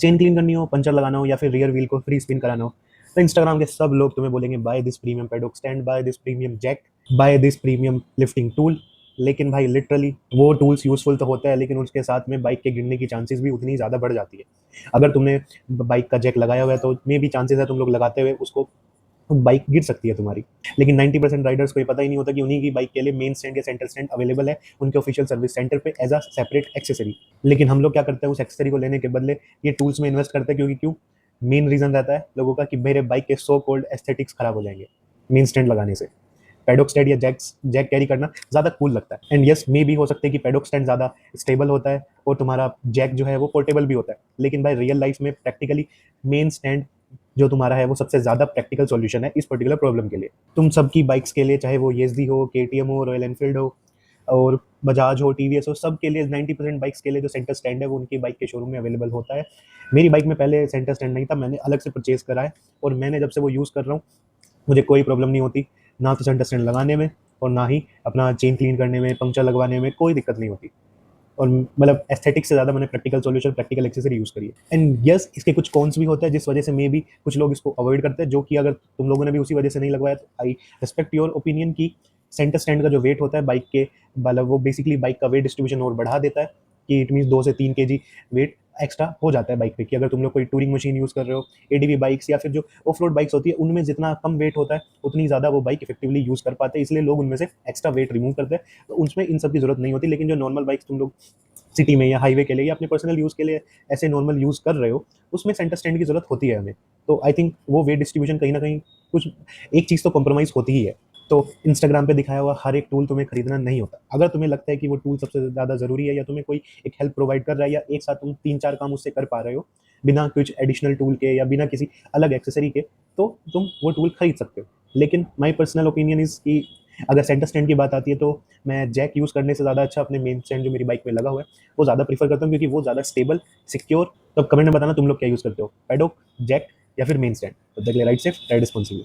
Chain clean करनी हो, puncture लगाना हो या फिर रियर व्हील को फ्री स्पिन कराना हो, तो इंस्टाग्राम के सब लोग तुम्हें बोलेंगे buy this premium paddock stand, buy this premium jack, buy this premium lifting tool. लेकिन भाई लिटरली वो टूल्स यूजफुल तो होता है, लेकिन उसके साथ में बाइक के गिरने की चांसेस भी उतनी ज़्यादा बढ़ जाती है। अगर तुमने बाइक का जैक लगाया हुआ है तो मे भी चांसेस है तुम लोग लगाते हुए उसको बाइक गिर सकती है तुम्हारी। लेकिन 90% राइडर्स को ये पता ही नहीं होता कि उन्हीं की बाइक के लिए मेन स्टैंड या सेंटर स्टैंड अवेलेबल है उनके ऑफिशियल सर्विस सेंटर पे एज अ सेपरेट एक्सेसरी। लेकिन हम लोग क्या करते हैं, उस एक्सेसरी को लेने के बदले ये टूल्स में इन्वेस्ट करते हैं, क्योंकि क्यों, मेन रीजन रहता है लोगों का कि मेरे बाइक के सो कोल्ड एस्थेटिक्स खराब हो जाएंगे मेन स्टैंड लगाने से। पैडोक स्टैंड या जैक कैरी करना ज़्यादा कूल लगता है। एंड यस मे भी हो सकता है कि पैडोक स्टैंड ज़्यादा स्टेबल होता है और तुम्हारा जैक जो है वो पोर्टेबल भी होता है, लेकिन भाई रियल लाइफ में प्रैक्टिकली मेन स्टैंड जो तुम्हारा है वो सबसे ज़्यादा प्रैक्टिकल सॉल्यूशन है इस पर्टिकुलर प्रॉब्लम के लिए। तुम सबकी बाइक्स के लिए, चाहे वो येज़दी हो, केटीएम हो, रॉयल एनफील्ड हो और बजाज हो, टीवीएस हो, सब के लिए 90% बाइक्स के लिए जो सेंटर स्टैंड है वो उनकी बाइक के शोरूम में अवेलेबल होता है। मेरी बाइक में पहले सेंटर स्टैंड नहीं था, मैंने अलग से परचेज करा है और मैंने जब से वो यूज़ कर रहा हूँ मुझे कोई प्रॉब्लम नहीं होती, ना तो सेंटर स्टैंड लगाने में और ना ही अपना चेन क्लीन करने में, पंक्चर लगवाने में कोई दिक्कत नहीं होती। और मतलब एस्थेटिक्स से ज़्यादा मैंने practical solution, practical accessory use करी है। एंड यस इसके कुछ कॉन्स भी होते हैं जिस वजह से मे भी कुछ लोग इसको अवॉइड करते हैं, जो कि अगर तुम लोगों ने भी उसी वजह से नहीं लगवाया तो आई रिस्पेक्ट योर ओपिनियन की सेंटर स्टैंड का जो वेट होता है बाइक के, मतलब वो बेसिकली बाइक का वेट डिस्ट्रीब्यूशन और बढ़ा देता है कि इट मीन 2 से 3 kg वेट एक्स्ट्रा हो जाता है बाइक पे। कि अगर तुम लोग कोई टूरिंग मशीन यूज़ कर रहे हो, एडीवी बाइक्स या फिर जो ऑफ रोड बाइक्स होती है, उनमें जितना कम वेट होता है उतनी ज़्यादा वो बाइक इफेक्टिवली यूज़ कर पाते हैं, इसलिए लोग उनमें से एक्स्ट्रा वेट रिमूव करते हैं। तो उसमें इन सब की जरूरत नहीं होती। लेकिन जो नॉर्मल बाइक्स तुम लोग सिटी में या हाईवे के लिए या अपने पर्सनल यूज़ के लिए ऐसे नॉर्मल यूज़ कर रहे हो, उसमें सेंटर स्टैंड की ज़रूरत होती है हमें। तो आई थिंक वो वेट डिस्ट्रीब्यूशन कहीं ना कहीं कुछ एक चीज़ तो कॉम्प्रोमाइज़ होती ही है। तो इंस्टाग्राम पे दिखाया हुआ हर एक टूल तुम्हें खरीदना नहीं होता। अगर तुम्हें लगता है कि वो टूल सबसे ज़्यादा ज़रूरी है या तुम्हें कोई एक हेल्प प्रोवाइड कर रहा है या एक साथ तुम 3-4 काम उससे कर पा रहे हो बिना कुछ एडिशनल टूल के या बिना किसी अलग एक्सेसरी के, तो तुम वो टूल खरीद सकते हो। लेकिन माई पर्सनल ओपिनियन इज़ कि अगर सेंटर स्टैंड की बात आती है तो मैं जैक यूज़ करने से ज़्यादा अच्छा अपने मेन स्टैंड जो मेरी बाइक में लगा हुआ है वो ज़्यादा प्रीफर करता हूँ, क्योंकि वो ज़्यादा स्टेबल, सिक्योर। तो कमेंट में बताना तुम लोग क्या यूज़ करते हो, पैडोक, जैक या फिर मेन स्टैंड। तब तक के लिए राइड सेफ, राइड रिस्पॉन्सिबल।